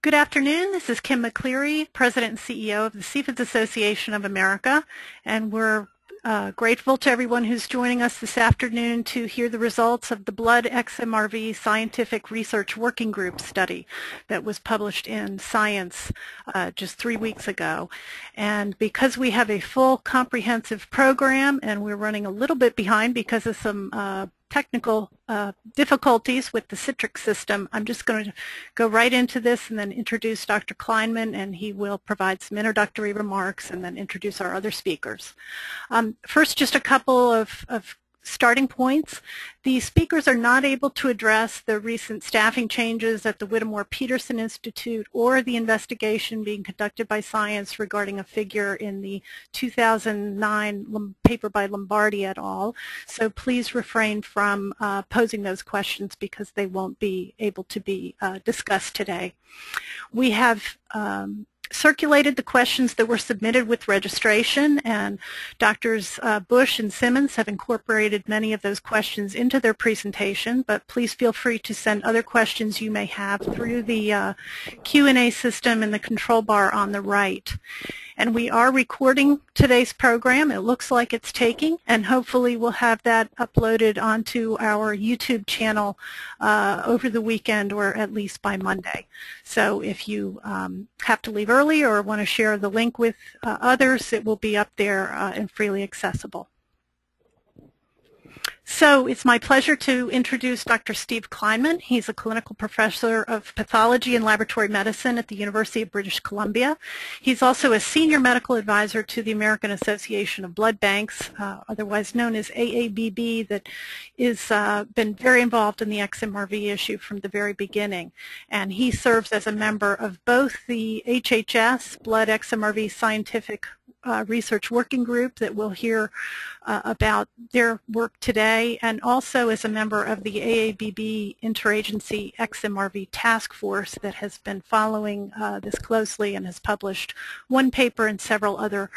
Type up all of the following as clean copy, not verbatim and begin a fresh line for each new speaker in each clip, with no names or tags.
Good afternoon. This is Kim McCleary, President and CEO of the Seafood Association of America, and we're grateful to everyone who's joining us this afternoon to hear the results of the Blood XMRV Scientific Research Working Group study that was published in Science just 3 weeks ago. And because we have a full comprehensive program and we're running a little bit behind because of some technical difficulties with the Citrix system, I'm just going to go right into this and then introduce Dr. Kleinman, and he will provide some introductory remarks and then introduce our other speakers. First, just a couple of starting points. The speakers are not able to address the recent staffing changes at the Whittemore-Peterson Institute or the investigation being conducted by Science regarding a figure in the 2009 paper by Lombardi et al. So please refrain from posing those questions because they won't be able to be discussed today. We have circulated the questions that were submitted with registration, and Drs. Busch and Simmons have incorporated many of those questions into their presentation, but please feel free to send other questions you may have through the Q&A system in the control bar on the right. And we are recording today's program. It looks like it's taking, and hopefully we'll have that uploaded onto our YouTube channel over the weekend or at least by Monday. So if you have to leave early or want to share the link with others, it will be up there and freely accessible. So it's my pleasure to introduce Dr. Steve Kleinman. He's a clinical professor of pathology and laboratory medicine at the University of British Columbia. He's also a senior medical advisor to the American Association of Blood Banks, otherwise known as AABB, that is been very involved in the XMRV issue from the very beginning. And he serves as a member of both the HHS Blood XMRV Scientific Research Working Group that we'll hear about their work today, and also as a member of the AABB Interagency XMRV Task Force that has been following this closely and has published one paper and several other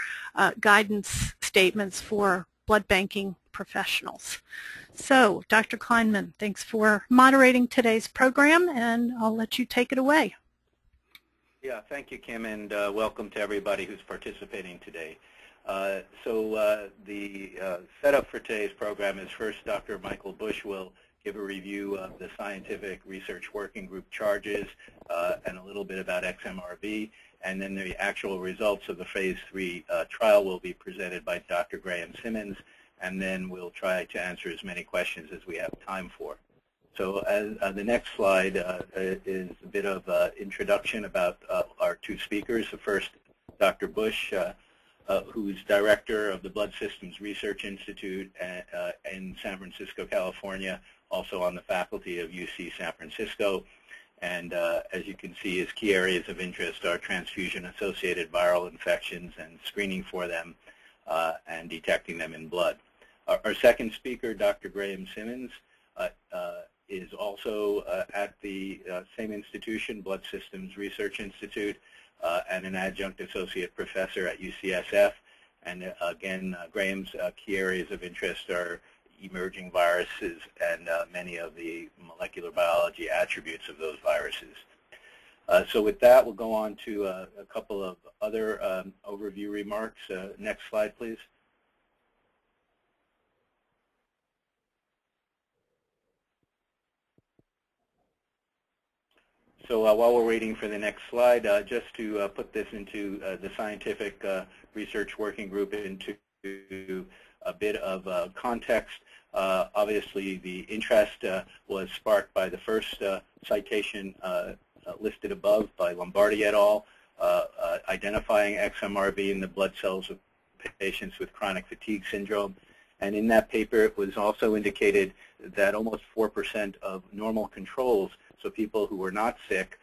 guidance statements for blood banking professionals. So, Dr. Kleinman, thanks for moderating today's program, and I'll let you take it away.
Yeah, thank you, Kim, and welcome to everybody who's participating today. The setup for today's program is first Dr. Michael Busch will give a review of the Scientific Research Working Group charges and a little bit about XMRV, and then the actual results of the Phase 3 trial will be presented by Dr. Graham Simmons, and then we'll try to answer as many questions as we have time for. So the next slide is a bit of introduction about our two speakers. The first, Dr. Busch, who's director of the Blood Systems Research Institute in San Francisco, California, also on the faculty of UC San Francisco. And as you can see, his key areas of interest are transfusion-associated viral infections and screening for them and detecting them in blood. Our second speaker, Dr. Graham Simmons, is also at the same institution, Blood Systems Research Institute, and an adjunct associate professor at UCSF. And again, Graham's key areas of interest are emerging viruses and many of the molecular biology attributes of those viruses. So with that, we'll go on to a couple of other overview remarks. Next slide, please. So while we're waiting for the next slide, just to put this into the Scientific Research Working Group into a bit of context, obviously the interest was sparked by the first citation listed above by Lombardi et al., identifying XMRV in the blood cells of patients with chronic fatigue syndrome. And in that paper, it was also indicated that almost 4% of normal controls, so people who were not sick,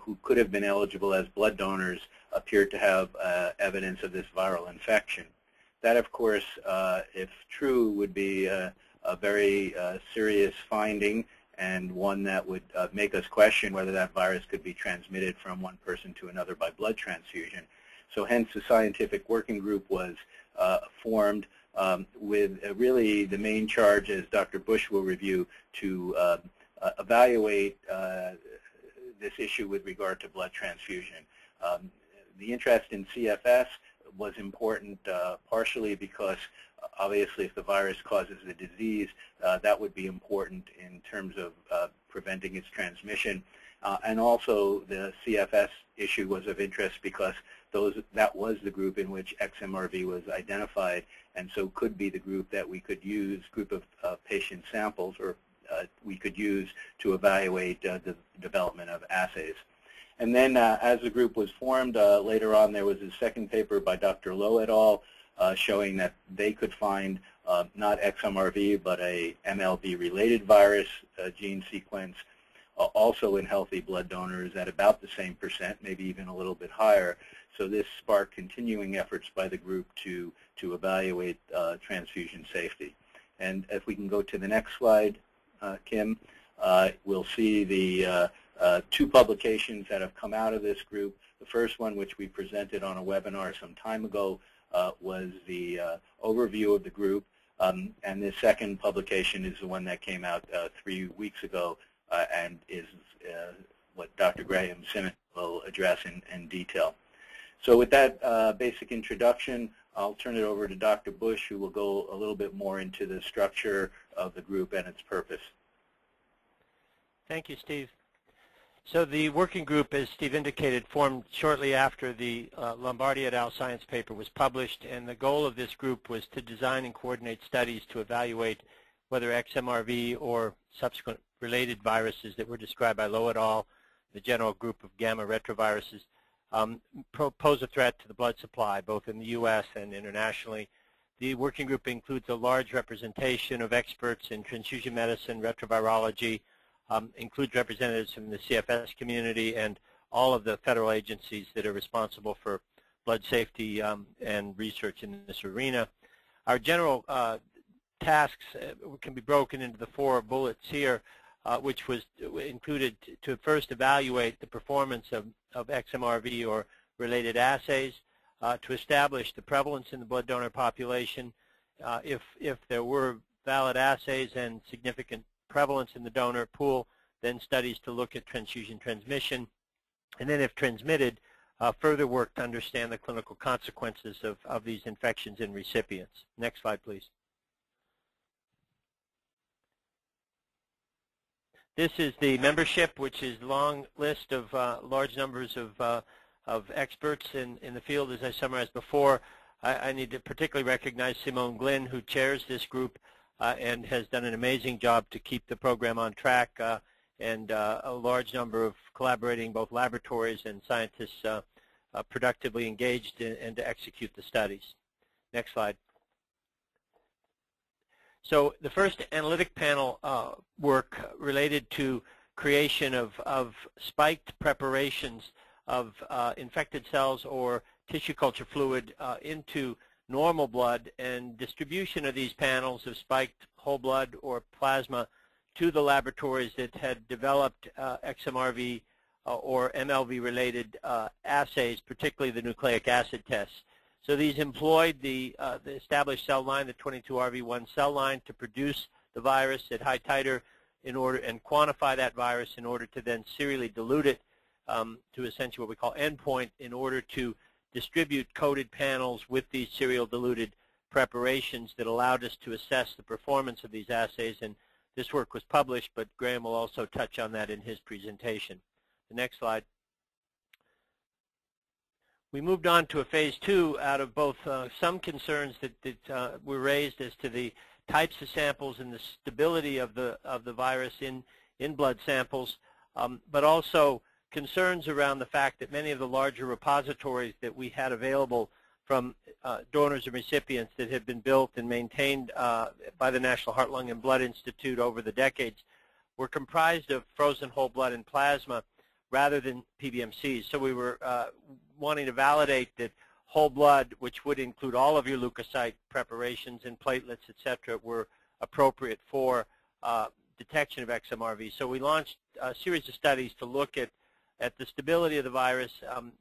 who could have been eligible as blood donors, appeared to have evidence of this viral infection. That, of course, if true, would be a very serious finding and one that would make us question whether that virus could be transmitted from one person to another by blood transfusion. So hence the Scientific Working Group was formed with really the main charge, as Dr. Busch will review, to evaluate this issue with regard to blood transfusion. The interest in CFS was important partially because obviously if the virus causes the disease, that would be important in terms of preventing its transmission. And also the CFS issue was of interest because that was the group in which XMRV was identified, and so could be the group that we could use, group of patient samples, or we could use to evaluate the development of assays. And then as the group was formed, later on there was a second paper by Dr. Lowe et al. Showing that they could find not XMRV but a MLV-related virus gene sequence also in healthy blood donors at about the same percent, maybe even a little bit higher. So this sparked continuing efforts by the group to evaluate transfusion safety. And if we can go to the next slide, Kim, we'll see the two publications that have come out of this group. The first one, which we presented on a webinar some time ago, was the overview of the group. And the second publication is the one that came out 3 weeks ago and is what Dr. Graham Simmons will address in detail. So with that basic introduction, I'll turn it over to Dr. Busch, who will go a little bit more into the structure of the group and its purpose.
Thank you, Steve. So the working group, as Steve indicated, formed shortly after the Lombardi et al. Science paper was published, and the goal of this group was to design and coordinate studies to evaluate whether XMRV or subsequent related viruses that were described by Lowe et al., the general group of gamma retroviruses, pose a threat to the blood supply, both in the U.S. and internationally. The working group includes a large representation of experts in transfusion medicine, retrovirology, includes representatives from the CFS community and all of the federal agencies that are responsible for blood safety and research in this arena. Our general tasks can be broken into the 4 bullets here, which was included to first evaluate the performance of XMRV or related assays, to establish the prevalence in the blood donor population, if there were valid assays and significant prevalence in the donor pool, then studies to look at transfusion transmission, and then if transmitted, further work to understand the clinical consequences of these infections in recipients. Next slide, please. This is the membership, which is a long list of large numbers of experts in the field, as I summarized before. I need to particularly recognize Simone Glynn, who chairs this group and has done an amazing job to keep the program on track, and a large number of collaborating both laboratories and scientists productively engaged and to execute the studies. Next slide. So the first analytic panel work related to creation of spiked preparations of infected cells or tissue culture fluid into normal blood, and distribution of these panels of spiked whole blood or plasma to the laboratories that had developed XMRV or MLV-related assays, particularly the nucleic acid tests. So these employed the established cell line, the 22RV1 cell line, to produce the virus at high titer and quantify that virus in order to then serially dilute it to essentially what we call endpoint, in order to distribute coded panels with these serial diluted preparations that allowed us to assess the performance of these assays. And this work was published, but Graham will also touch on that in his presentation. The next slide. We moved on to a phase 2 out of both some concerns that were raised as to the types of samples and the stability of the virus in blood samples, but also concerns around the fact that many of the larger repositories that we had available from donors and recipients that had been built and maintained by the National Heart, Lung, and Blood Institute over the decades were comprised of frozen whole blood and plasma rather than PBMCs. So we were wanting to validate that whole blood, which would include all of your leukocyte preparations and platelets, etc., were appropriate for detection of XMRV. So we launched a series of studies to look at the stability of the virus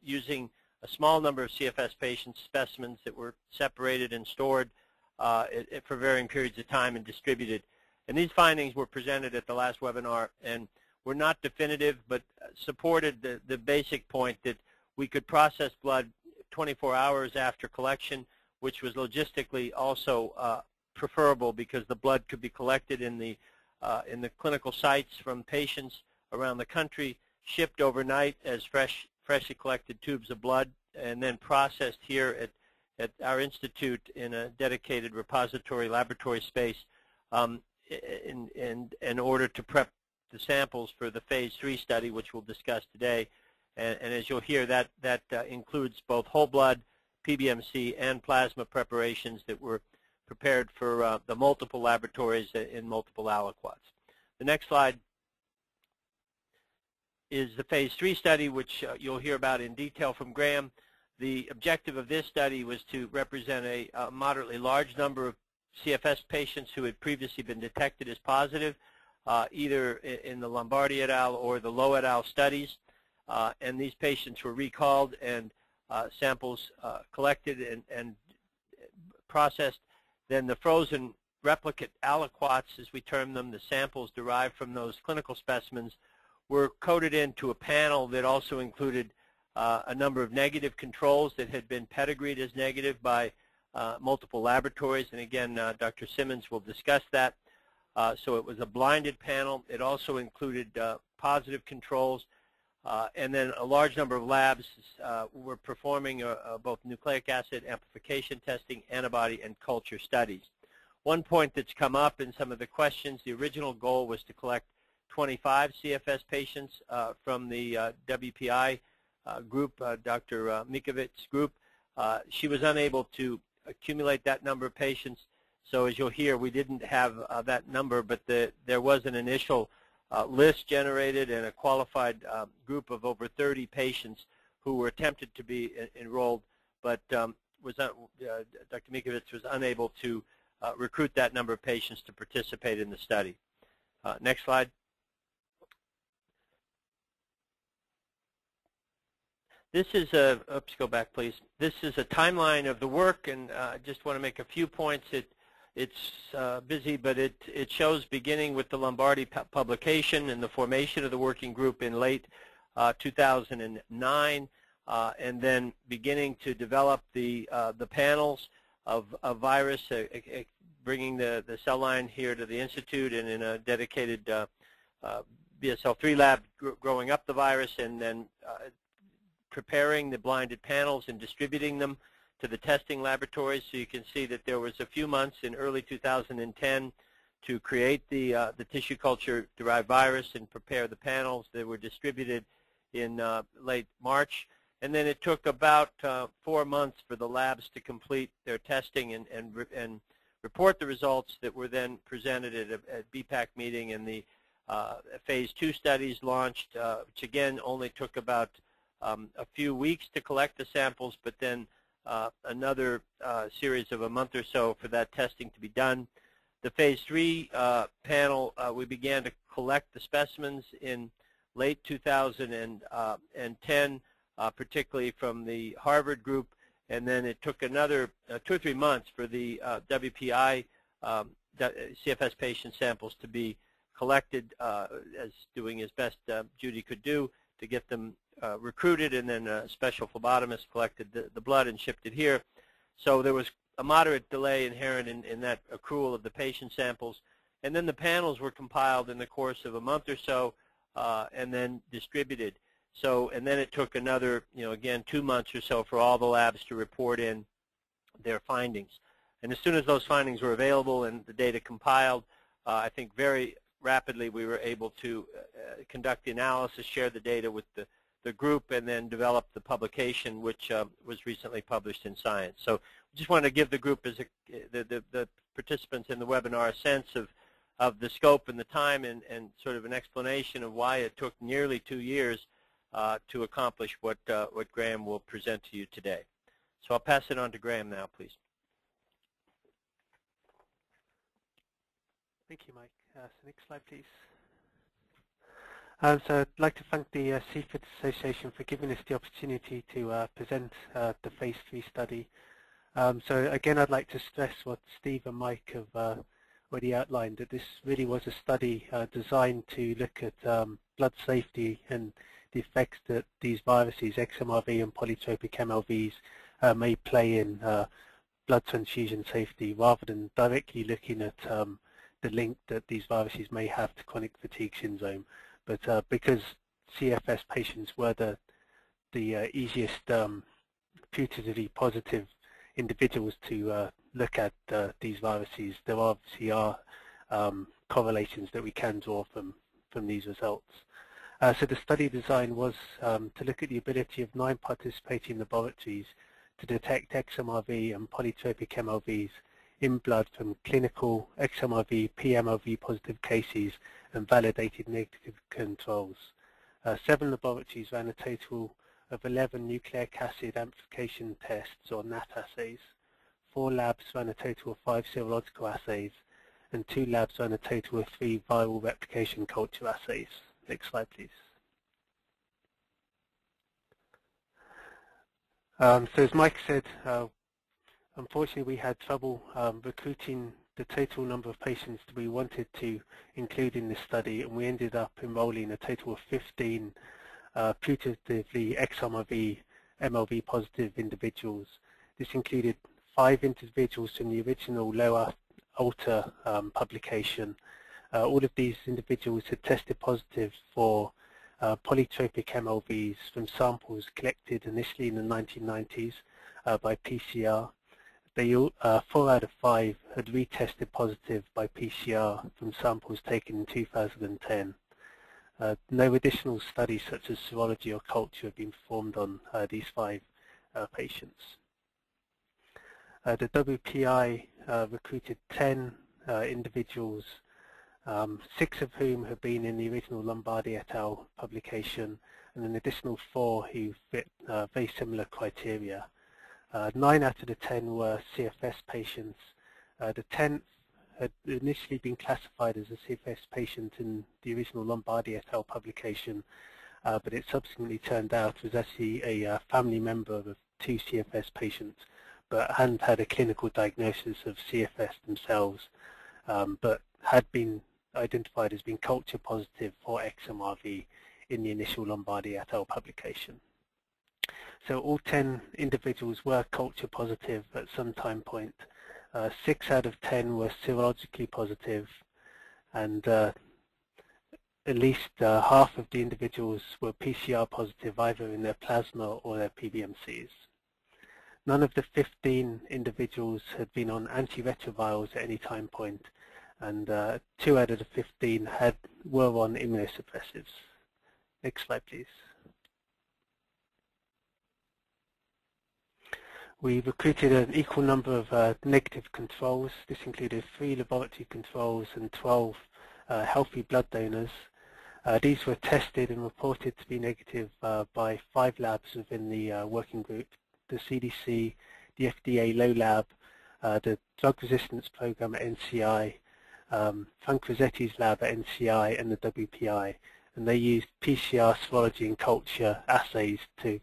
using a small number of CFS patient specimens that were separated and stored for varying periods of time and distributed. And these findings were presented at the last webinar and were not definitive, but supported the basic point that we could process blood 24 hours after collection, which was logistically also preferable because the blood could be collected in the clinical sites from patients around the country, shipped overnight as freshly collected tubes of blood, and then processed here at our institute in a dedicated repository laboratory space in order to prep the samples for the phase 3 study, which we'll discuss today. And as you'll hear, that includes both whole blood, PBMC, and plasma preparations that were prepared for the multiple laboratories in multiple aliquots. The next slide is the phase 3 study, which you'll hear about in detail from Graham. The objective of this study was to represent a moderately large number of CFS patients who had previously been detected as positive, either in the Lombardi et al. Or the Lowe et al. Studies. And these patients were recalled and samples collected and processed. Then the frozen replicate aliquots, as we term them, the samples derived from those clinical specimens, were coded into a panel that also included a number of negative controls that had been pedigreed as negative by multiple laboratories. And again, Dr. Simmons will discuss that. So it was a blinded panel. It also included positive controls. And then a large number of labs were performing both nucleic acid amplification testing, antibody, and culture studies. One point that's come up in some of the questions, the original goal was to collect 25 CFS patients from the WPI group, Dr. Mikovitz's group. She was unable to accumulate that number of patients. So as you'll hear, we didn't have that number, but there was an initial list generated and a qualified group of over 30 patients who were attempted to be enrolled, but Dr. Mikovits was unable to recruit that number of patients to participate in the study. Next slide. This is a, oops, go back please. This is a timeline of the work, and I just want to make a few points. It's busy, but it shows beginning with the Lombardi publication and the formation of the working group in late 2009, and then beginning to develop the panels of virus, bringing the cell line here to the Institute and in a dedicated BSL-3 lab growing up the virus, and then preparing the blinded panels and distributing them to the testing laboratories. So you can see that there was a few months in early 2010 to create the tissue culture derived virus and prepare the panels. They were distributed in late March, and then it took about 4 months for the labs to complete their testing and report the results that were then presented at a BPAC meeting, and the phase 2 studies launched, which again only took about a few weeks to collect the samples, but then another series of a month or so for that testing to be done. The phase 3 panel, we began to collect the specimens in late 2010, particularly from the Harvard group, and then it took another 2 or 3 months for the WPI CFS patient samples to be collected, as doing as best Judy could do to get them recruited, and then a special phlebotomist collected the blood and shipped it here. So there was a moderate delay inherent in that accrual of the patient samples, and then the panels were compiled in the course of a month or so, and then distributed. So, and then it took another, again, 2 months or so for all the labs to report in their findings. And as soon as those findings were available and the data compiled, I think very rapidly we were able to conduct the analysis, share the data with the group, and then develop the publication, which was recently published in Science. So I just wanted to give the group, as the participants in the webinar, a sense of the scope and the time, and sort of an explanation of why it took nearly 2 years to accomplish what Graham will present to you today. So I'll pass it on to Graham now, please.
Thank you, Mike. So next slide, please. So I'd like to thank the CFID Association for giving us the opportunity to present the phase 3 study. So again, I'd like to stress what Steve and Mike have already outlined, that this really was a study designed to look at blood safety and the effects that these viruses, XMRV and polytropic MLVs, may play in blood transfusion safety, rather than directly looking at the link that these viruses may have to chronic fatigue syndrome. But because CFS patients were the easiest putatively positive individuals to look at these viruses, there obviously are correlations that we can draw from these results. So the study design was to look at the ability of 9 participating laboratories to detect XMRV and polytropic MLVs in blood from clinical XMRV, PMLV positive cases and validated negative controls. 7 laboratories ran a total of 11 nucleic acid amplification tests, or NAT assays. 4 labs ran a total of 5 serological assays, and 2 labs ran a total of 3 viral replication culture assays. Next slide, please. So as Mike said, unfortunately we had trouble recruiting the total number of patients that we wanted to include in this study, and we ended up enrolling a total of 15 putatively XMRV MLV positive individuals. This included 5 individuals from the original Lower Alta publication. All of these individuals had tested positive for polytropic MLVs from samples collected initially in the 1990s by PCR. 4 out of 5 had retested positive by PCR from samples taken in 2010. No additional studies such as serology or culture have been performed on these 5 patients. The WPI recruited 10 individuals, 6 of whom have been in the original Lombardi et al. Publication, and an additional 4 who fit very similar criteria. 9 out of the 10 were CFS patients. The 10th had initially been classified as a CFS patient in the original Lombardi et al. Publication, but it subsequently turned out was actually a family member of 2 CFS patients, but hadn't had a clinical diagnosis of CFS themselves, but had been identified as being culture positive for XMRV in the initial Lombardi et al. Publication. So all 10 individuals were culture positive at some time point. 6 out of 10 were serologically positive, and at least half of the individuals were PCR positive either in their plasma or their PBMCs. None of the 15 individuals had been on antiretrovirals at any time point, and 2 out of the 15 were on immunosuppressives. Next slide, please. We recruited an equal number of negative controls. This included 3 laboratory controls and 12 healthy blood donors. These were tested and reported to be negative by 5 labs within the working group: the CDC, the FDA Low Lab, the Drug Resistance Program at NCI, Frank Rossetti's lab at NCI, and the WPI. And they used PCR, serology, and culture assays to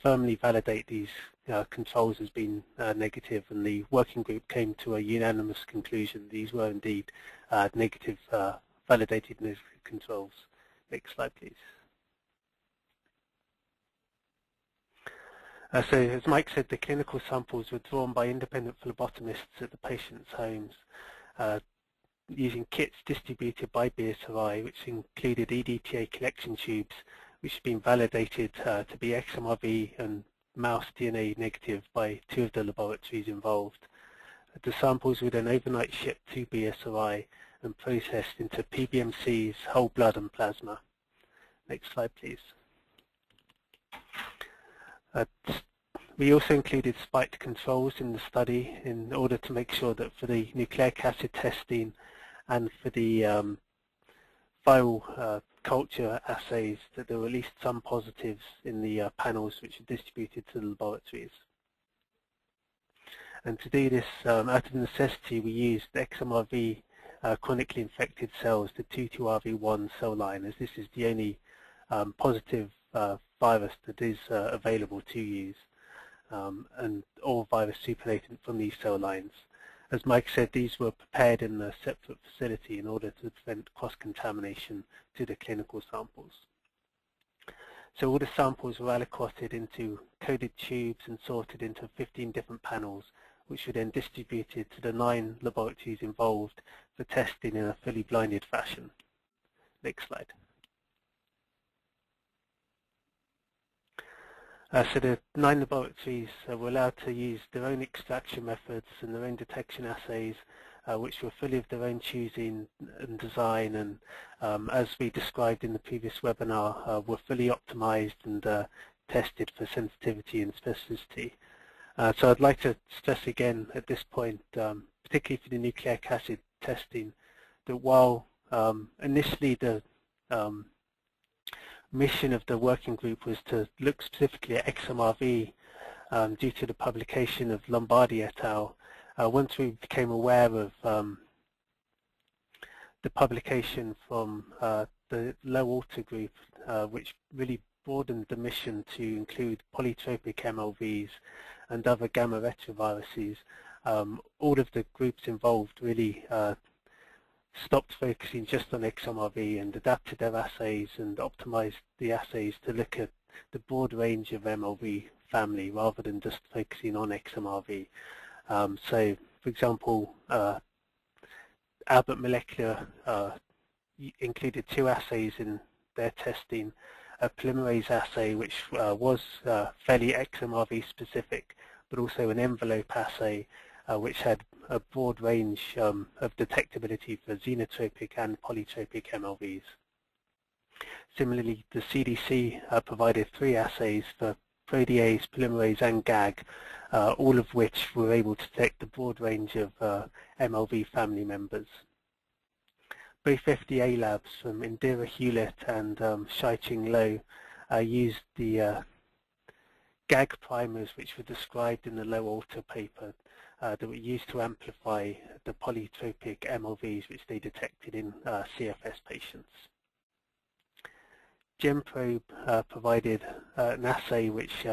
firmly validate these controls as being negative, and the working group came to a unanimous conclusion. These were indeed negative, validated negative controls. Next slide, please. So as Mike said, the clinical samples were drawn by independent phlebotomists at the patients' homes using kits distributed by BSRI, which included EDTA collection tubes, which have been validated to be XMRV and mouse DNA negative by 2 of the laboratories involved. The samples were then overnight shipped to BSRI and processed into PBMCs, whole blood and plasma. Next slide, please. We also included spiked controls in the study in order to make sure that for the nucleic acid testing and for the viral culture assays that there were at least some positives in the panels which are distributed to the laboratories. And to do this, out of necessity, we used XMRV chronically infected cells, the 22RV1 cell line, as this is the only positive virus that is available to use, and all virus supernatant from these cell lines. As Mike said, these were prepared in a separate facility in order to prevent cross-contamination to the clinical samples. So all the samples were aliquoted into coded tubes and sorted into 15 different panels, which were then distributed to the 9 laboratories involved for testing in a fully blinded fashion. Next slide. So the 9 laboratories were allowed to use their own extraction methods and their own detection assays, which were fully of their own choosing and design, and as we described in the previous webinar, were fully optimized and tested for sensitivity and specificity. So I'd like to stress again at this point, particularly for the nucleic acid testing, that while initially the mission of the working group was to look specifically at XMRV due to the publication of Lombardi et al. Once we became aware of the publication from the low-alter group, which really broadened the mission to include polytropic MLVs and other gamma retroviruses, all of the groups involved really stopped focusing just on XMRV and adapted their assays and optimized the assays to look at the broad range of MLV family rather than just focusing on XMRV. So, for example, Albert Molecular included 2 assays in their testing, a polymerase assay which was fairly XMRV specific, but also an envelope assay which had a broad range of detectability for xenotropic and polytropic MLVs. Similarly, the CDC provided 3 assays for protease, polymerase and GAG, all of which were able to detect the broad range of MLV family members. Both FDA labs from Indira Hewlett and Shai-Ching Lo used the GAG primers which were described in the low-alter paper that were used to amplify the polytropic MLVs which they detected in CFS patients. GenProbe provided an assay which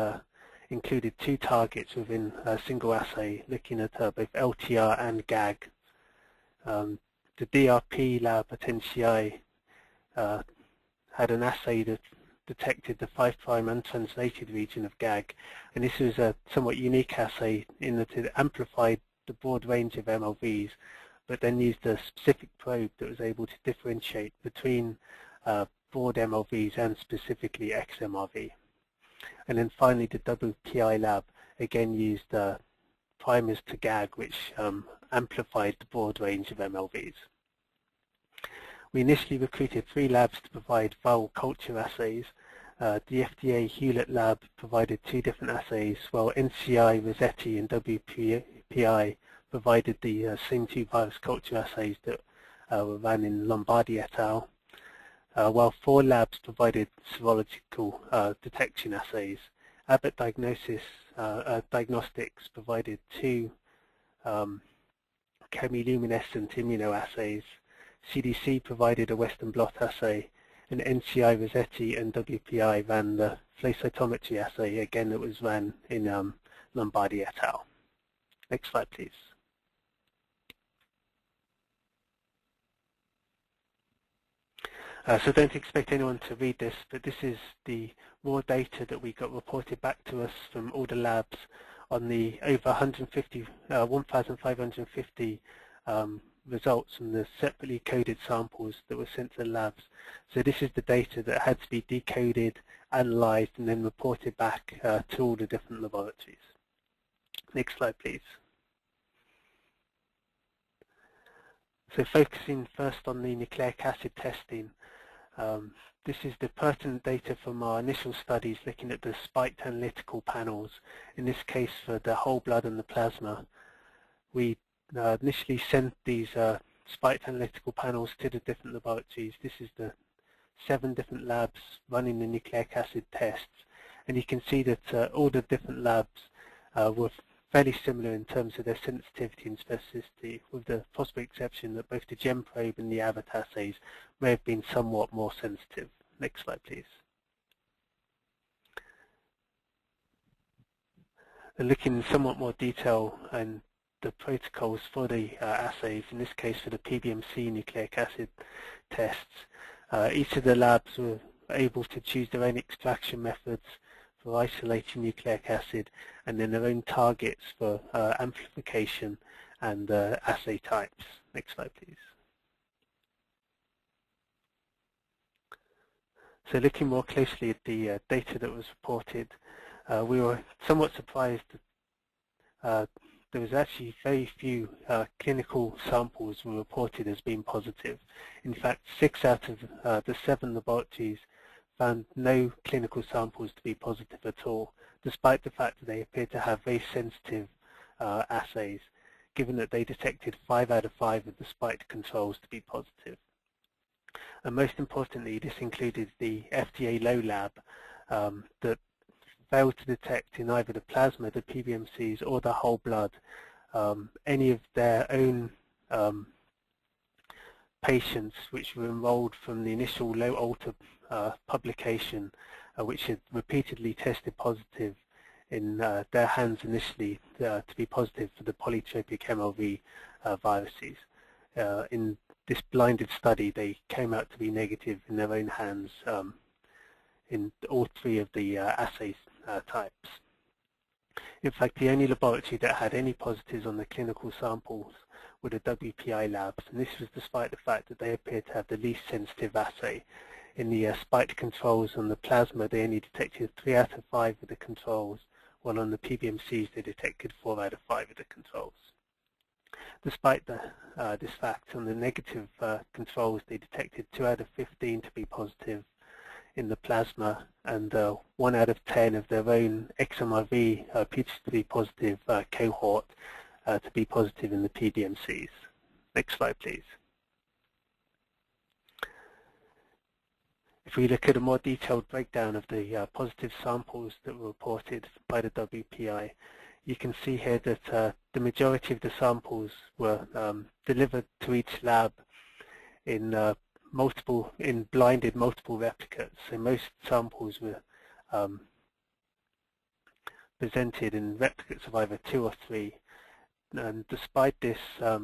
included 2 targets within a single assay, looking at both LTR and GAG. The DRP lab at NCI had an assay that detected the 5' untranslated region of GAG, and this was a somewhat unique assay in that it amplified the broad range of MLVs, but then used a specific probe that was able to differentiate between broad MLVs and specifically XMRV. And then finally the WPI lab again used primers to GAG, which amplified the broad range of MLVs. We initially recruited 3 labs to provide viral culture assays. The FDA Hewlett lab provided 2 different assays, while NCI, Rossetti and WPI provided the same 2 virus culture assays that were ran in Lombardi et al. While 4 labs provided serological detection assays. Abbott Diagnostics provided 2 chemiluminescent immunoassays. CDC provided a Western blot assay, and NCI, Rossetti and WPI ran the flow cytometry assay, again that was ran in Lombardi et al. Next slide, please. So don't expect anyone to read this, but this is the raw data that we got reported back to us from all the labs on the over 1,550 results from the separately coded samples that were sent to the labs. So this is the data that had to be decoded, analyzed, and then reported back to all the different laboratories. Next slide, please. So focusing first on the nucleic acid testing, this is the pertinent data from our initial studies looking at the spiked analytical panels, in this case for the whole blood and the plasma. We initially sent these spiked analytical panels to the different laboratories. This is the 7 different labs running the nucleic acid tests, and you can see that all the different labs were fairly similar in terms of their sensitivity and specificity, with the possible exception that both the GenProbe and the Abbott assays may have been somewhat more sensitive. Next slide, please. And looking in somewhat more detail and the protocols for the assays, in this case for the PBMC nucleic acid tests. Each of the labs were able to choose their own extraction methods for isolating nucleic acid, and then their own targets for amplification and assay types. Next slide, please. So looking more closely at the data that was reported, we were somewhat surprised that there was actually very few clinical samples were reported as being positive. In fact, 6 out of the 7 laboratories found no clinical samples to be positive at all, despite the fact that they appear to have very sensitive assays, given that they detected 5 out of 5 of the spiked controls to be positive. And most importantly, this included the FDA low lab that failed to detect in either the plasma, the PBMCs, or the whole blood any of their own patients which were enrolled from the initial low alter publication, which had repeatedly tested positive in their hands initially to be positive for the polytropic MLV viruses. In this blinded study, they came out to be negative in their own hands in all 3 of the assay types. In fact, the only laboratory that had any positives on the clinical samples were the WPI labs, and this was despite the fact that they appeared to have the least sensitive assay. In the spiked controls on the plasma, they only detected 3 out of 5 of the controls, while on the PBMCs they detected 4 out of 5 of the controls. Despite this fact, on the negative controls, they detected 2 out of 15 to be positive in the plasma, and 1 out of 10 of their own XMRV to be positive cohort to be positive in the PBMCs. Next slide, please. If we look at a more detailed breakdown of the positive samples that were reported by the WPI, you can see here that the majority of the samples were delivered to each lab in blinded multiple replicates. So most samples were presented in replicates of either 2 or 3. And despite this, the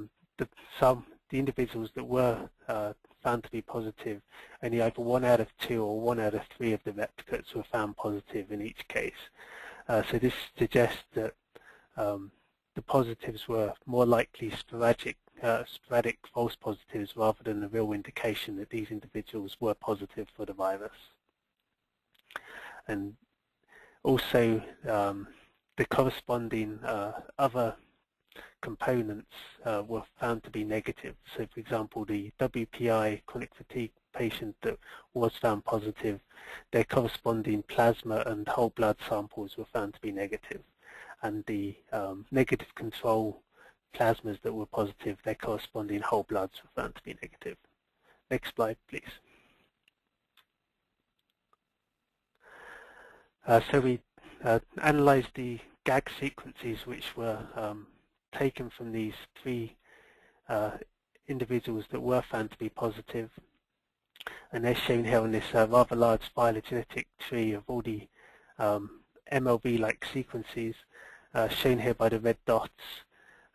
individuals that were found to be positive, only either 1 out of 2 or 1 out of 3 of the replicates were found positive in each case. So this suggests that the positives were more likely sporadic false positives rather than a real indication that these individuals were positive for the virus. And also the corresponding other components were found to be negative. So for example, the WPI chronic fatigue patient that was found positive, their corresponding plasma and whole blood samples were found to be negative. And the negative control plasmas that were positive, their corresponding whole bloods were found to be negative. Next slide, please. So we analyzed the GAG sequences which were taken from these 3 individuals that were found to be positive, and they're shown here on this rather large phylogenetic tree of all the MLV-like sequences, shown here by the red dots.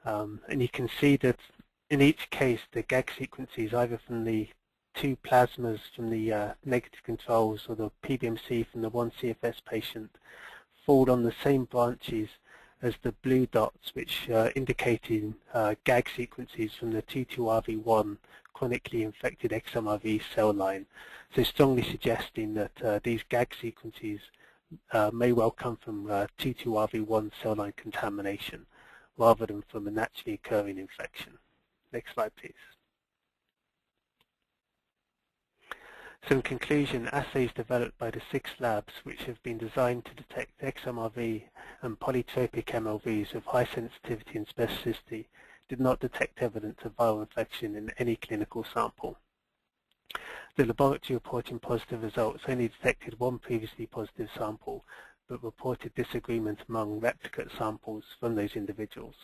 And you can see that in each case the GAG sequences, either from the 2 plasmas from the negative controls or the PBMC from the 1 CFS patient, fall on the same branches as the blue dots, which indicating GAG sequences from the 22RV1 chronically infected XMRV cell line, so strongly suggesting that these GAG sequences may well come from 22RV1 cell line contamination rather than from a naturally occurring infection. Next slide, please. So in conclusion, assays developed by the 6 labs, which have been designed to detect XMRV and polytropic MLVs with high sensitivity and specificity, did not detect evidence of viral infection in any clinical sample. The laboratory reporting positive results only detected 1 previously positive sample, but reported disagreement among replicate samples from those individuals.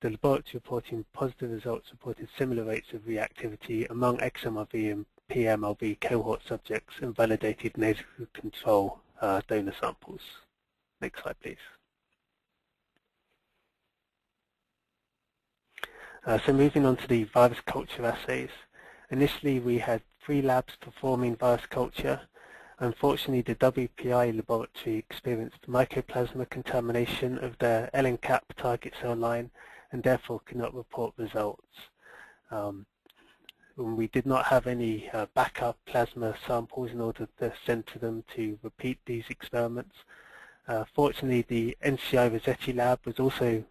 The laboratory reporting positive results reported similar rates of reactivity among XMRV and PMLV cohort subjects and validated negative control donor samples. Next slide, please. So moving on to the virus culture assays. Initially we had 3 labs performing virus culture. Unfortunately, the WPI laboratory experienced mycoplasma contamination of their LNCAP target cell line and therefore could not report results. We did not have any backup plasma samples in order to send to them to repeat these experiments. Fortunately, the NCI Rossetti lab was also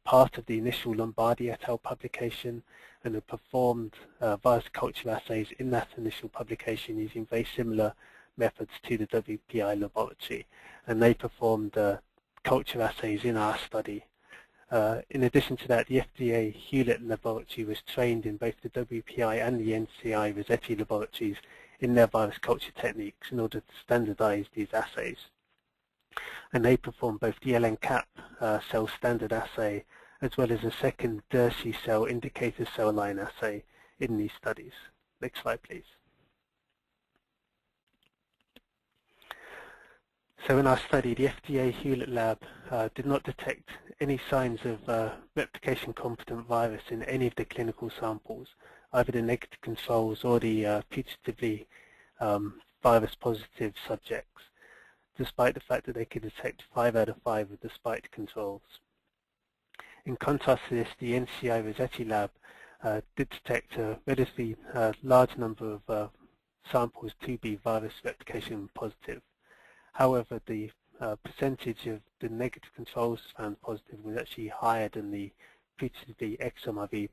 part of the initial Lombardi et al. Publication and had performed virus culture assays in that initial publication using very similar methods to the WPI laboratory, and they performed culture assays in our study. In addition to that, the FDA Hewlett laboratory was trained in both the WPI and the NCI Rossetti laboratories in their virus culture techniques in order to standardize these assays. And they performed both the LNCAP cell standard assay as well as a second Dersi cell indicator cell line assay in these studies. Next slide, please. So in our study, the FDA Hewlett lab did not detect any signs of replication-competent virus in any of the clinical samples, either the negative controls or the putatively virus-positive subjects, despite the fact that they could detect 5 out of 5 of the spiked controls. In contrast to this, the NCI Rossetti lab did detect a relatively large number of samples to be virus replication positive. However, the percentage of the negative controls found positive was actually higher than the putatively XMRV,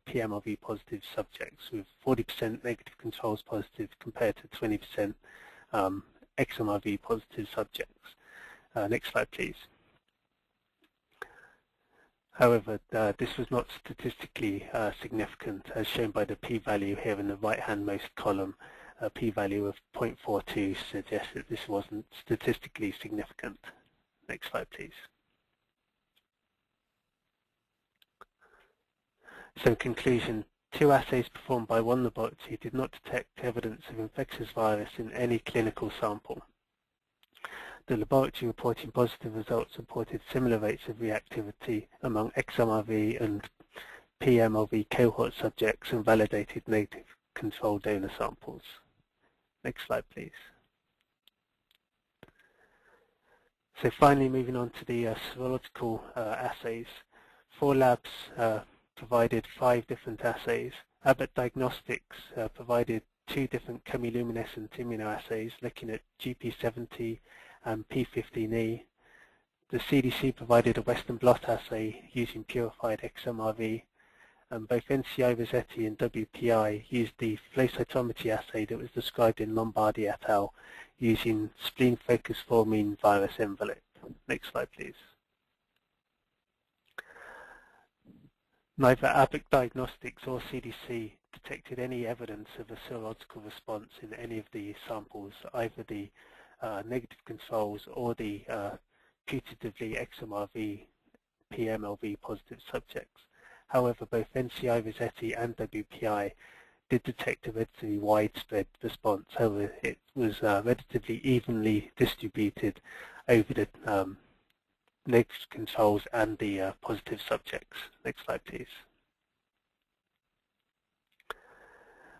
PMRV positive subjects, with 40% negative controls positive compared to 20% XMRV positive subjects. Next slide, please. However, this was not statistically significant, as shown by the p-value here in the right-hand-most column. A p-value of 0.42 suggests that this wasn't statistically significant. Next slide, please. So in conclusion, 2 assays performed by 1 laboratory did not detect evidence of infectious virus in any clinical sample. The laboratory reporting positive results reported similar rates of reactivity among XMRV and PMRV cohort subjects and validated negative control donor samples. Next slide, please. So finally, moving on to the serological assays. 4 labs provided 5 different assays. Abbott Diagnostics provided 2 different chemiluminescent immunoassays looking at GP70 and P15E. The CDC provided a Western blot assay using purified XMRV. And both NCI Rossetti and WPI used the flow cytometry assay that was described in Lombardi et al. Using spleen-focused formine virus envelope. Next slide, please. Neither Abbott Diagnostics or CDC detected any evidence of a serological response in any of the samples, either the negative controls or the putatively XMRV, PMLV positive subjects. However, both NCI Rossetti and WPI did detect a relatively widespread response. However, it was relatively evenly distributed over the negative controls and the positive subjects. Next slide, please.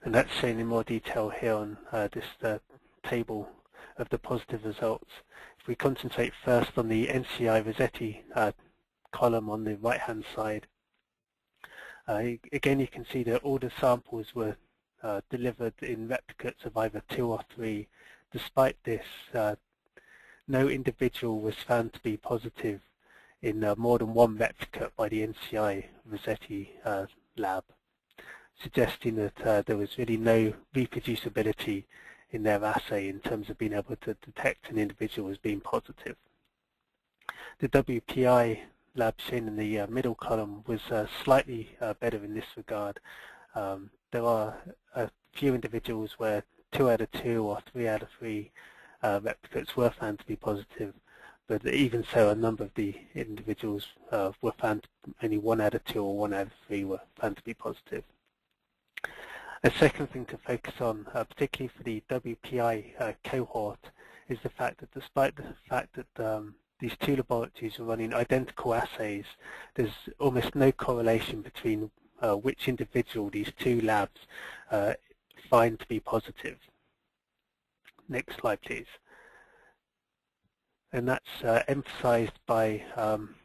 And that's shown in more detail here on this table of the positive results. If we concentrate first on the NCI Rossetti column on the right-hand side, again, you can see that all the samples were delivered in replicates of either 2 or 3. Despite this, no individual was found to be positive in more than 1 replicate by the NCI Rossetti lab, suggesting that there was really no reproducibility in their assay in terms of being able to detect an individual as being positive. The WPI lab shown in the middle column was slightly better in this regard. There are a few individuals where 2 out of 2 or 3 out of 3 replicates were found to be positive, but even so, a number of the individuals were found, only 1 out of 2 or 1 out of 3 were found to be positive. A second thing to focus on, particularly for the WPI cohort, is the fact that despite the fact that these two laboratories are running identical assays, there's almost no correlation between which individual these two labs find to be positive. Next slide, please. And that's emphasized by,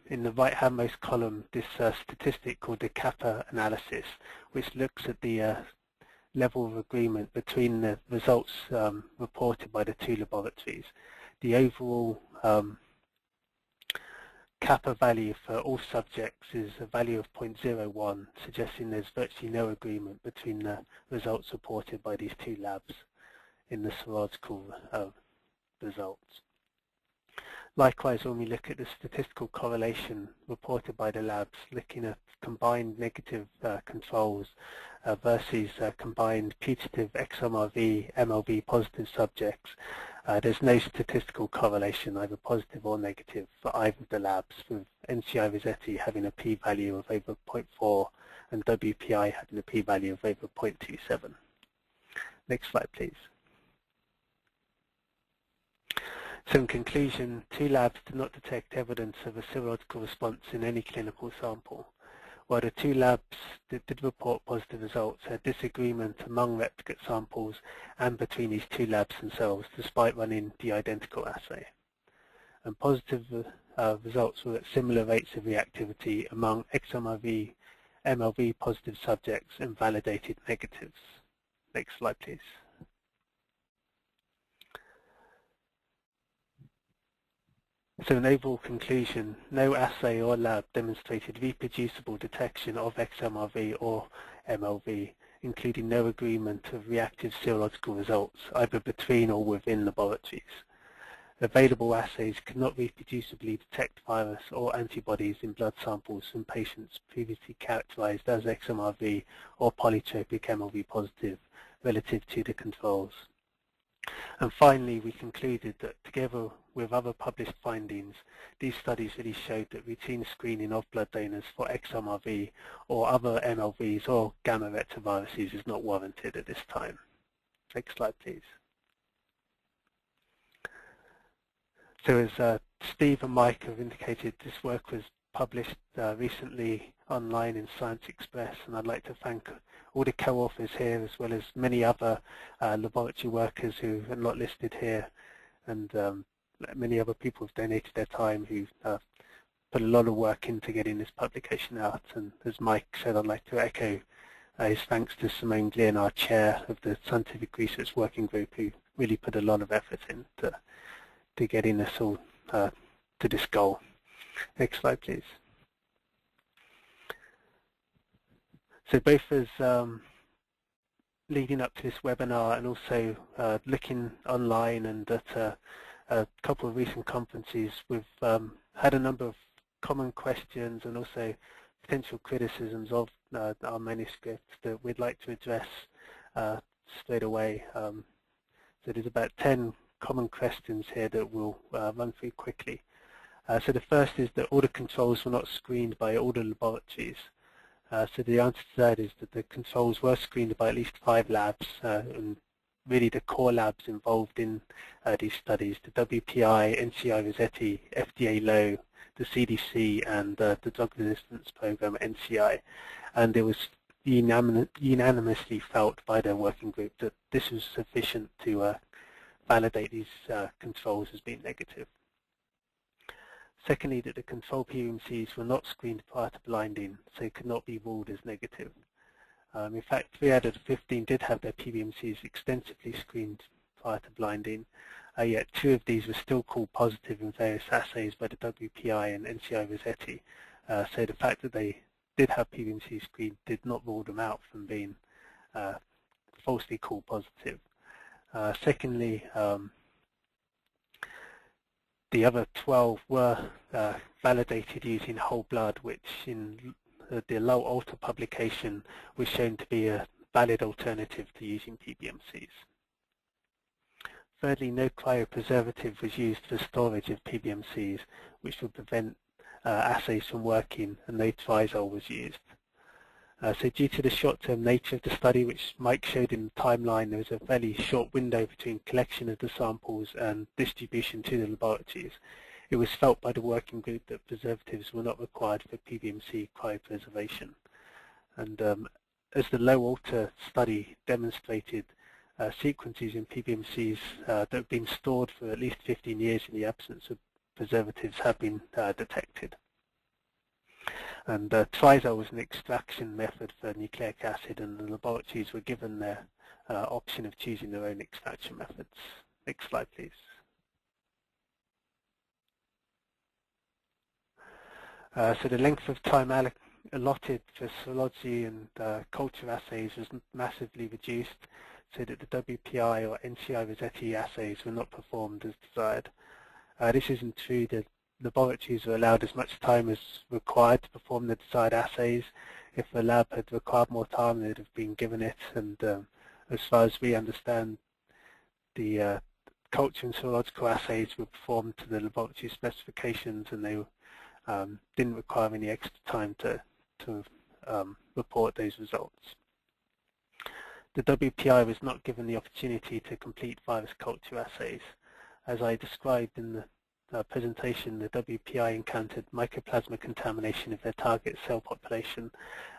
in the right-handmost column, this statistic called the kappa analysis, which looks at the level of agreement between the results reported by the two laboratories. The overall kappa value for all subjects is a value of 0.01, suggesting there's virtually no agreement between the results reported by these two labs in the serological results. Likewise, when we look at the statistical correlation reported by the labs, looking at combined negative controls versus combined putative XMRV, MLV positive subjects, there's no statistical correlation, either positive or negative, for either of the labs, with NCI Rossetti having a p-value of over 0.4 and WPI having a p-value of over 0.27. Next slide, please. So in conclusion, two labs did not detect evidence of a serological response in any clinical sample, while the two labs that did report positive results had disagreement among replicate samples and between these two labs themselves, despite running the identical assay. And positive results were at similar rates of reactivity among XMRV, MLV positive subjects and validated negatives. Next slide, please. So in overall conclusion, no assay or lab demonstrated reproducible detection of XMRV or MLV, including no agreement of reactive serological results, either between or within laboratories. Available assays could not reproducibly detect virus or antibodies in blood samples from patients previously characterized as XMRV or polytropic MLV positive relative to the controls. And finally, we concluded that together with other published findings, these studies really showed that routine screening of blood donors for XMRV or other MLVs or gamma retroviruses is not warranted at this time. Next slide, please. So as Steve and Mike have indicated, this work was published recently online in Science Express, and I'd like to thank all the co-authors here, as well as many other laboratory workers who are not listed here, and many other people who've donated their time, who put a lot of work into getting this publication out. And as Mike said, I'd like to echo his thanks to Simone Glynn, our chair of the Scientific Research Working Group, who really put a lot of effort into getting us all to this goal. Next slide, please. So both as leading up to this webinar and also looking online and at a couple of recent conferences, we've had a number of common questions and also potential criticisms of our manuscript that we'd like to address straight away. So there's about 10 common questions here that we'll run through quickly. So the first is that all the controls were not screened by all the laboratories. So the answer to that is that the controls were screened by at least 5 labs, and really the core labs involved in these studies: the WPI, NCI Rossetti, FDA Low, the CDC, and the Drug Resistance Program, NCI. And it was unanimously felt by the working group that this was sufficient to validate these controls as being negative. Secondly, that the control PBMCs were not screened prior to blinding, so could not be ruled as negative. In fact, 3 out of the 15 did have their PBMCs extensively screened prior to blinding, yet 2 of these were still called positive in various assays by the WPI and NCI Rossetti. So the fact that they did have PBMC screened did not rule them out from being falsely called positive. Secondly, the other 12 were validated using whole blood, which in the Low Alter publication was shown to be a valid alternative to using PBMCs. Thirdly, no cryopreservative was used for storage of PBMCs, which would prevent assays from working, and no triazole was used. So due to the short-term nature of the study, which Mike showed in the timeline, there was a fairly short window between collection of the samples and distribution to the laboratories. it was felt by the working group that preservatives were not required for PBMC cryopreservation. And as the low alter study demonstrated, sequences in PBMCs that have been stored for at least 15 years in the absence of preservatives have been detected. And Trizol was an extraction method for nucleic acid, and the laboratories were given their option of choosing their own extraction methods. Next slide, please. So the length of time allotted for serology and culture assays was massively reduced, so that the WPI or NCI Rossetti assays were not performed as desired. This isn't true. The laboratories were allowed as much time as required to perform the desired assays. If the lab had required more time, they'd have been given it, and as far as we understand, the culture and serological assays were performed to the laboratory specifications, and they didn't require any extra time to report those results. The WPI was not given the opportunity to complete virus culture assays. As I described in the presentation, the WPI encountered mycoplasma contamination of their target cell population,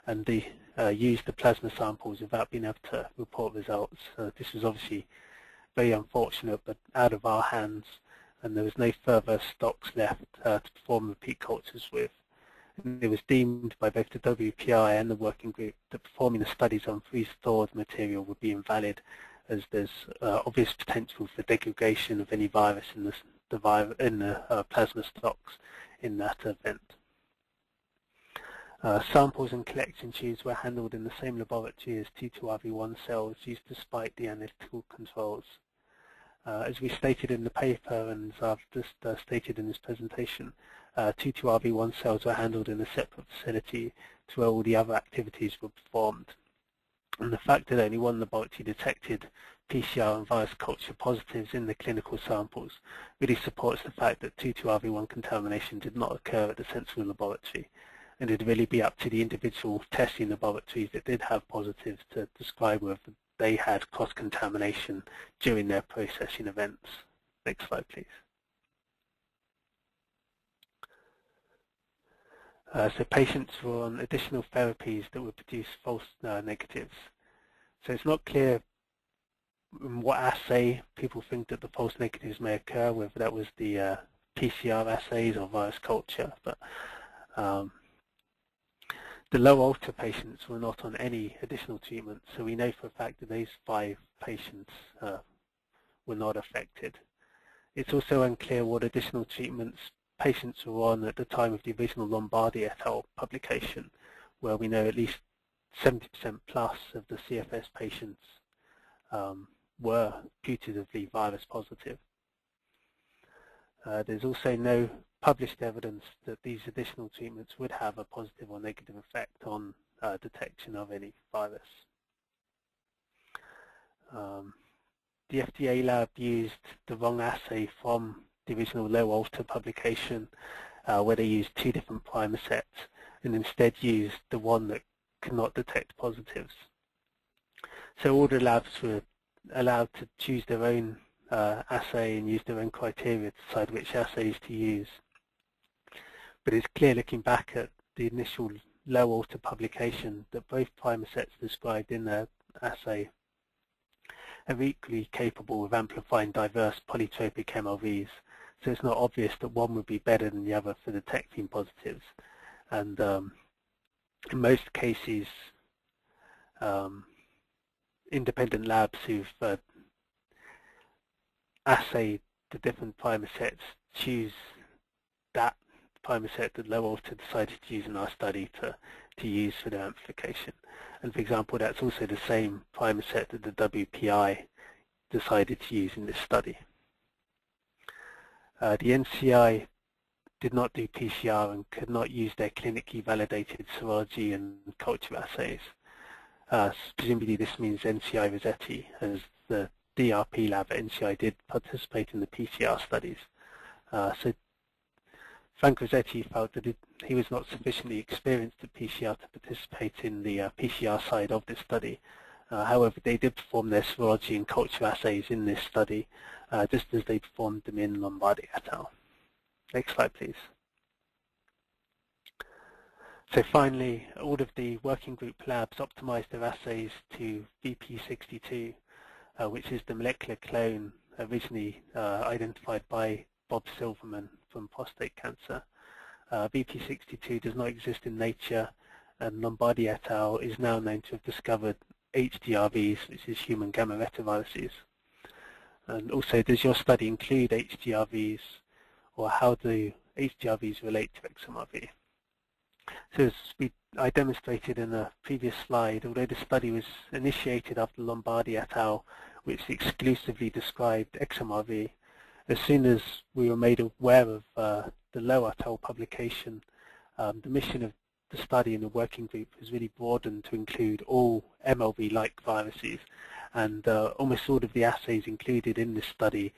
and they used the plasma samples without being able to report results. This was obviously very unfortunate, but out of our hands, and there was no further stocks left to perform repeat cultures with. And it was deemed by both the WPI and the working group that performing the studies on free-stored material would be invalid, as there's obvious potential for degradation of any virus in the plasma stocks in that event. Samples and collection tubes were handled in the same laboratory as T2RV1 cells used despite the analytical controls. As we stated in the paper, and as I've just stated in this presentation, T2RV1 cells were handled in a separate facility to where all the other activities were performed. And the fact that only one laboratory detected PCR and virus culture positives in the clinical samples really supports the fact that T2RV1 contamination did not occur at the central laboratory, and it'd really be up to the individual testing laboratories that did have positives to describe whether they had cross-contamination during their processing events. Next slide, please. So patients were on additional therapies that would produce false negatives. So it's not clear in what assay people think that the false negatives may occur, whether that was the PCR assays or virus culture. But the low alter patients were not on any additional treatment, so we know for a fact that those 5 patients were not affected. It's also unclear what additional treatments patients were on at the time of the original Lombardi et al. Publication, where we know at least 70% plus of the CFS patients were putatively virus positive. There's also no published evidence that these additional treatments would have a positive or negative effect on detection of any virus. The FDA lab used the wrong assay from the original low alter publication, where they used 2 different primer sets, and instead used the one that could not detect positives. So all the labs were allowed to choose their own assay and use their own criteria to decide which assays to use. But it's clear looking back at the initial low alter publication that both primer sets described in their assay are equally capable of amplifying diverse polytropic MLVs. So it's not obvious that one would be better than the other for detecting positives. And in most cases, independent labs who've assayed the different primer sets choose that primer set that low alter decided to use in our study to use for their amplification. And for example, that's also the same primer set that the WPI decided to use in this study. The NCI did not do PCR and could not use their clinically validated serology and culture assays. Presumably this means NCI Rossetti, as the DRP lab at NCI did participate in the PCR studies. So Frank Rossetti felt that he was not sufficiently experienced at PCR to participate in the PCR side of this study. However, they did perform their serology and culture assays in this study, just as they performed them in Lombardi et al. Next slide, please. So finally, all of the working group labs optimized their assays to VP62, which is the molecular clone originally identified by Bob Silverman from prostate cancer. VP62 does not exist in nature, and Lombardi et al. Is now known to have discovered HDRVs, which is human gamma retroviruses. And also, does your study include HDRVs, or how do HDRVs relate to XMRV? So as I demonstrated in a previous slide, although the study was initiated after Lombardi et al., which exclusively described XMRV, as soon as we were made aware of the Lowe et al. Publication, the mission of the study in the working group was really broadened to include all MLV-like viruses, and almost all of the assays included in this study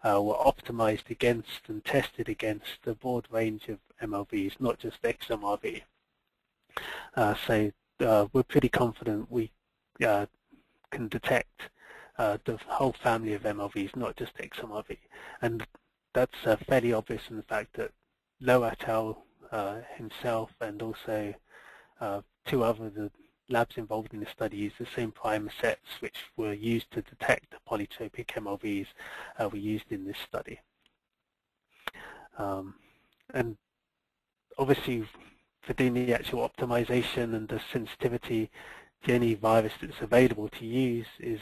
were optimized against and tested against a broad range of MLVs, not just XMRV. So we're pretty confident we can detect the whole family of MLVs, not just XMRV. And that's fairly obvious in the fact that Lowe et al. Himself and also 2 other labs involved in the study used the same primer sets which were used to detect the polytropic MLVs were used in this study. And obviously, for doing the actual optimization and the sensitivity, the only virus that's available to use is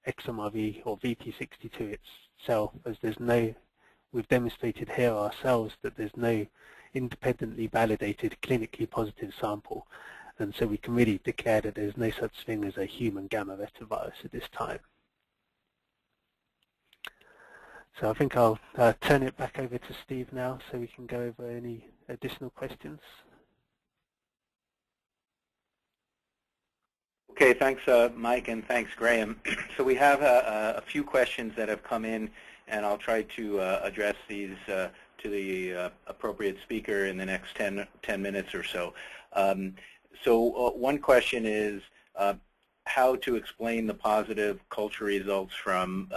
XMRV or VP62 itself, as there's no, we've demonstrated here ourselves that there's no independently validated clinically positive sample, and so we can really declare that there's no such thing as a human gamma retrovirus at this time. So I think I'll turn it back over to Steve now so we can go over any additional questions.
Okay, thanks Mike, and thanks Graham. So we have a few questions that have come in, and I'll try to address these to the appropriate speaker in the next 10 minutes or so. One question is how to explain the positive culture results from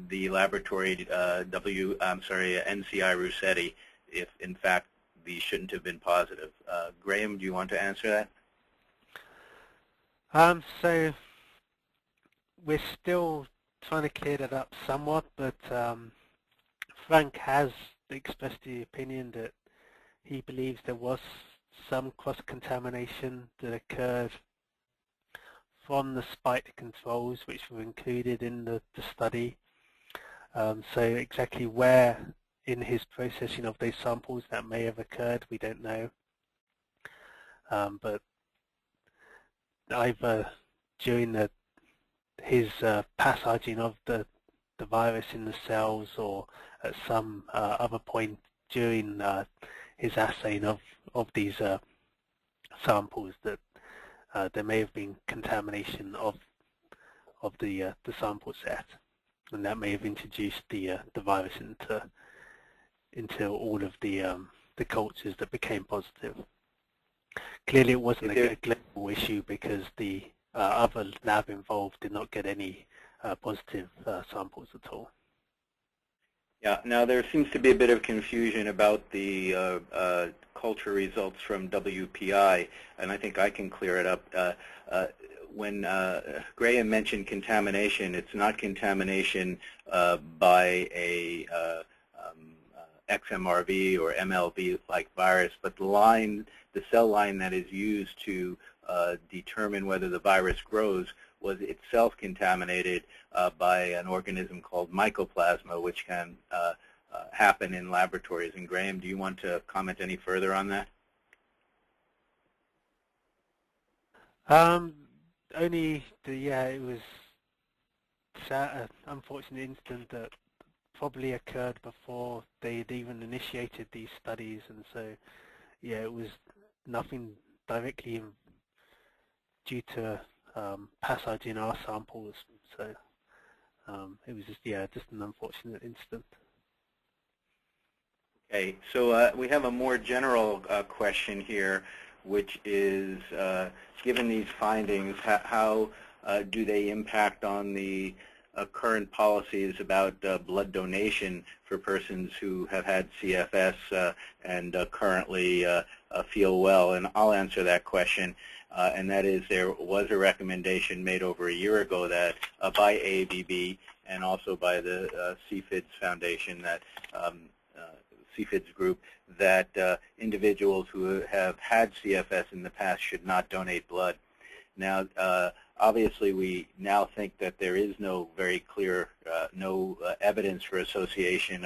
the laboratory NCI Russetti, if in fact these shouldn't have been positive. Graham, do you want to answer that?
So we're still trying to clear that up somewhat, but Frank has expressed the opinion that he believes there was some cross-contamination that occurred from the spike controls which were included in the study. So exactly where in his processing of those samples that may have occurred, we don't know. But either during his passaging of the virus in the cells or at some other point during his assaying of these samples, that there may have been contamination of the sample set, and that may have introduced the virus into all of the cultures that became positive. Clearly, it wasn't a global issue because the other lab involved did not get any positive samples at all.
Yeah. Now there seems to be a bit of confusion about the culture results from WPI, and I think I can clear it up. When Graham mentioned contamination, it's not contamination by a XMRV or MLV-like virus, but the cell line that is used to determine whether the virus grows was itself contaminated by an organism called mycoplasma, which can happen in laboratories. And Graham, do you want to comment any further on that?
Only it was an unfortunate incident that probably occurred before they had even initiated these studies, and so yeah, it was nothing directly due to passage in our samples, so it was just an unfortunate incident. Okay,
so we have a more general question here, which is, given these findings, how do they impact on the current policies about blood donation for persons who have had CFS and currently feel well? And I'll answer that question. And that is, there was a recommendation made over a year ago that by AABB and also by the CFIDS Foundation, that CFIDS group, that individuals who have had CFS in the past should not donate blood. Now, obviously, we now think that there is no very clear, no evidence for association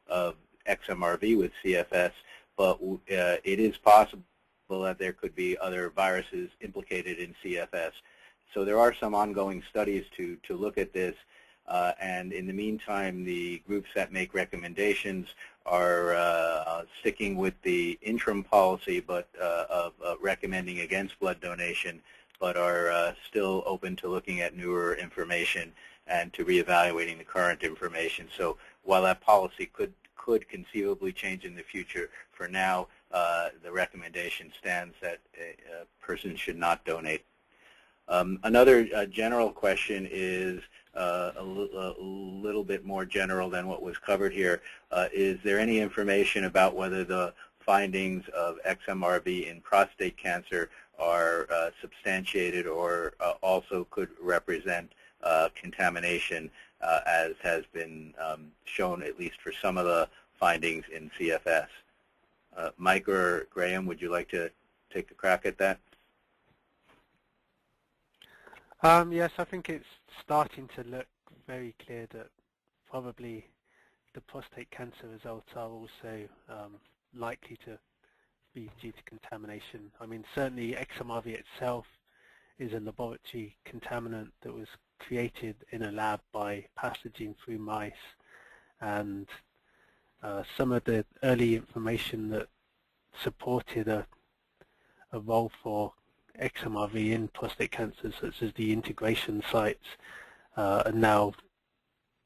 of XMRV with CFS, but it is possible that there could be other viruses implicated in CFS. So there are some ongoing studies to look at this, and in the meantime, the groups that make recommendations are sticking with the interim policy, but of recommending against blood donation, but are still open to looking at newer information and to reevaluating the current information. So while that policy could conceivably change in the future, for now the recommendation stands that persons should not donate. Another general question is a little bit more general than what was covered here. Is there any information about whether the findings of XMRV in prostate cancer are substantiated or also could represent contamination, as has been shown at least for some of the findings in CFS? Mike or Graham, would you like to take a crack at that?
Yes, I think it's starting to look very clear that probably the prostate cancer results are also likely to be due to contamination. I mean, certainly XMRV itself is a laboratory contaminant that was created in a lab by passaging through mice, and some of the early information that supported a role for XMRV in prostate cancer, such as the integration sites, are now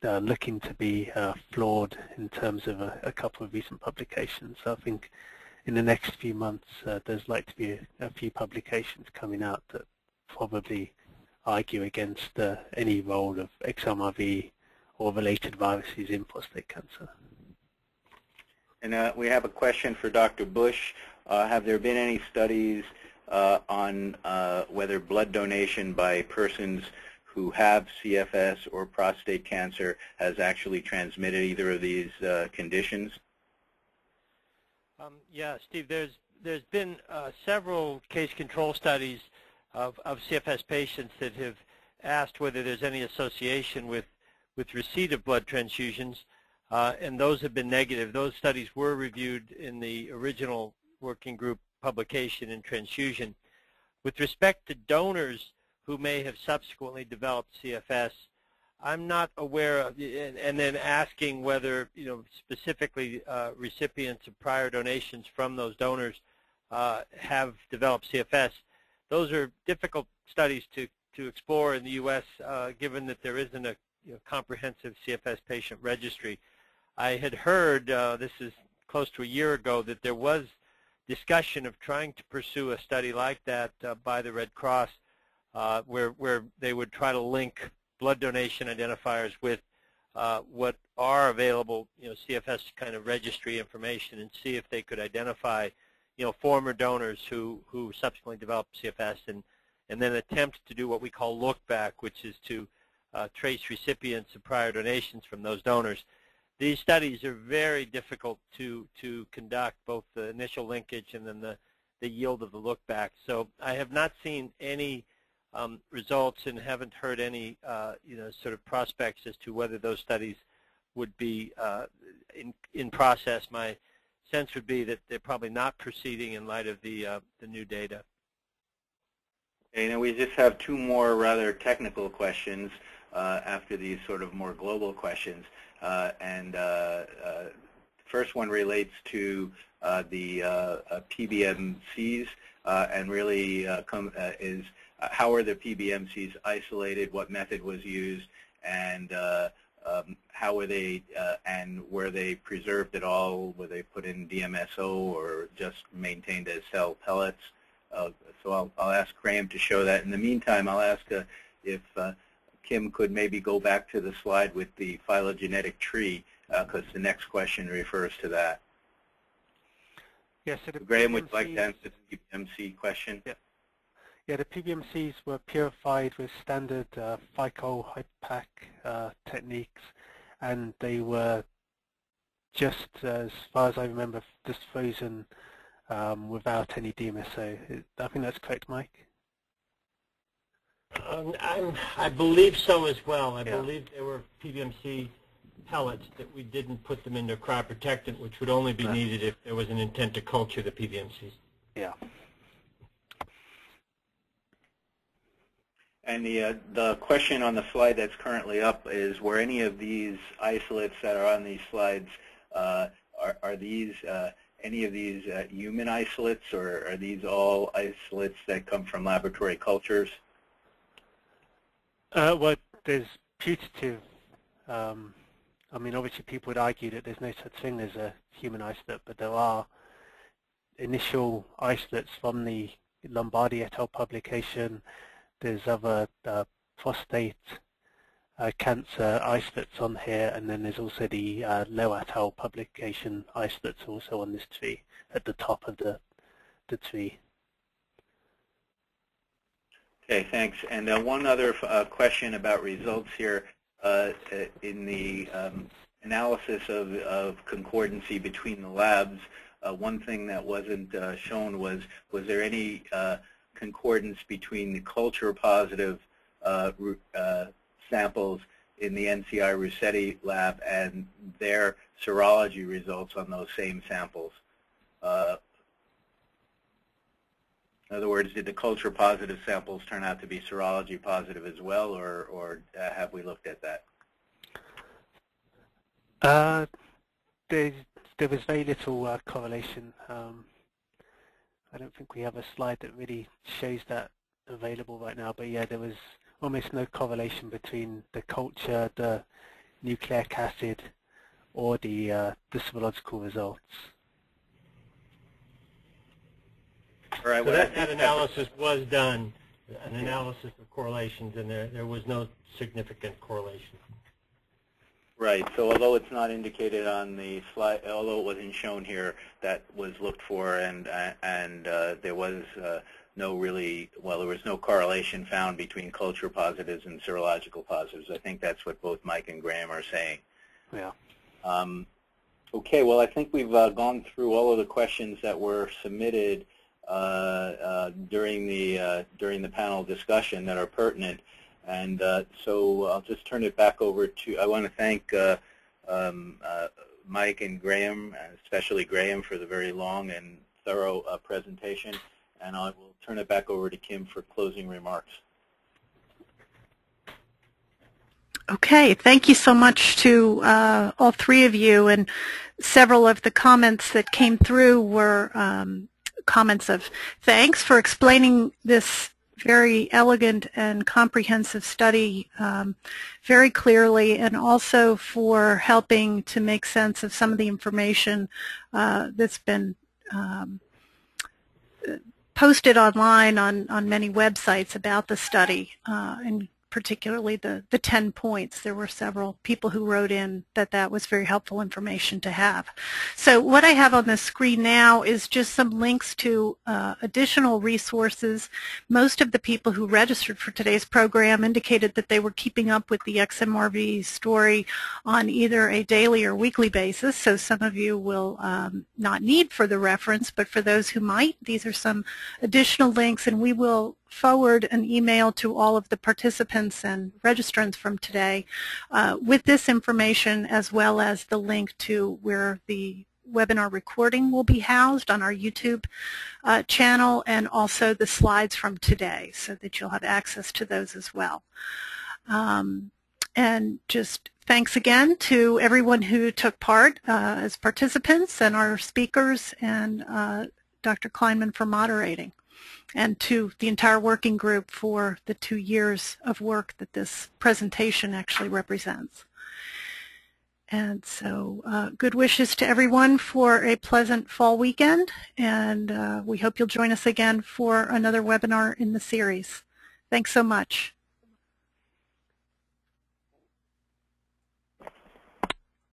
looking to be flawed in terms of a couple of recent publications. So I think in the next few months there's likely to be a few publications coming out that probably argue against any role of XMRV or related viruses in prostate cancer.
And we have a question for Dr. Busch. Have there been any studies on whether blood donation by persons who have CFS or prostate cancer has actually transmitted either of these conditions?
Yeah, Steve, there's been several case control studies of CFS patients that have asked whether there's any association with receipt of blood transfusions, and those have been negative. Those studies were reviewed in the original working group publication in Transfusion. With respect to donors who may have subsequently developed CFS, I'm not aware of, and then asking whether, specifically recipients of prior donations from those donors have developed CFS. Those are difficult studies to explore in the U.S. Given that there isn't a comprehensive CFS patient registry. I had heard, this is close to a year ago, that there was discussion of trying to pursue a study like that by the Red Cross, where they would try to link blood donation identifiers with what are available, CFS kind of registry information, and see if they could identify, former donors who subsequently developed CFS, and then attempt to do what we call look back, which is to trace recipients of prior donations from those donors. These studies are very difficult to conduct, both the initial linkage and then the yield of the look back. So I have not seen any results and haven't heard any sort of prospects as to whether those studies would be in process. My sense would be that they're probably not proceeding in light of the new data.
Okay, now we just have two more rather technical questions after these sort of more global questions. First one relates to the PBMCs and really is how are the PBMCs isolated, what method was used, and how were they, and were they preserved at all? Were they put in DMSO or just maintained as cell pellets? So I'll ask Graham to show that. In the meantime, I'll ask if Kim could maybe go back to the slide with the phylogenetic tree, because the next question refers to that.
Yes, so
Graham, would you like to answer the PBMC question?
Yeah, the PBMCs were purified with standard FICO-HYPAC techniques, and they were just, as far as I remember, just frozen without any DMSO. I think that's correct, Mike?
I believe so as well. I believe there were PBMC pellets that we didn't put them into cryoprotectant, which would only be needed if there was an intent to culture the PBMCs.
Yeah.
And the question on the slide that's currently up is, were any of these isolates that are on these slides, are these any of these human isolates, or are these all isolates that come from laboratory cultures?
Well, there's putative. I mean, obviously people would argue that there's no such thing as a human isolate, but there are initial isolates from the Lombardi et al. Publication. There's other prostate cancer isolates on here, and then there's also the Low et al. Publication isolates also on this tree at the top of the tree.
Okay, thanks. And one other question about results here. In the analysis of concordancy between the labs, one thing that wasn't shown was there any concordance between the culture positive samples in the NCI Russetti lab and their serology results on those same samples? In other words, did the culture positive samples turn out to be serology positive as well, or have we looked at that?
There was very little correlation. I don't think we have a slide that really shows that available right now, but yeah, there was almost no correlation between the culture, the nucleic acid, or the serological results.
All right,
so that analysis was done, an analysis of correlations, and there was no significant correlation.
Right. So although it's not indicated on the slide, although it wasn't shown here, that was looked for, and there was no really, well, there was no correlation found between culture positives and serological positives. I think that's what both Mike and Graham are saying.
Yeah.
Okay. Well, I think we've gone through all of the questions that were submitted during the panel discussion that are pertinent, and so I'll just turn it back over to. I want to thank Mike and Graham, especially Graham, for the very long and thorough presentation, and I will turn it back over to Kim for closing remarks.
Okay, thank you so much to all three of you, and several of the comments that came through were comments of thanks for explaining this very elegant and comprehensive study very clearly, and also for helping to make sense of some of the information that's been posted online on many websites about the study, and particularly the 10 points. There were several people who wrote in that was very helpful information to have. So what I have on the screen now is just some links to additional resources. Most of the people who registered for today's program indicated that they were keeping up with the XMRV story on either a daily or weekly basis, so some of you will not need further reference, but for those who might, these are some additional links, and we will forward an email to all of the participants and registrants from today with this information, as well as the link to where the webinar recording will be housed on our YouTube channel, and also the slides from today, so that you'll have access to those as well. And just thanks again to everyone who took part as participants, and our speakers, and Dr. Kleinman for moderating, and to the entire working group for the 2 years of work that this presentation actually represents. And so good wishes to everyone for a pleasant fall weekend, and we hope you'll join us again for another webinar in the series. Thanks so much.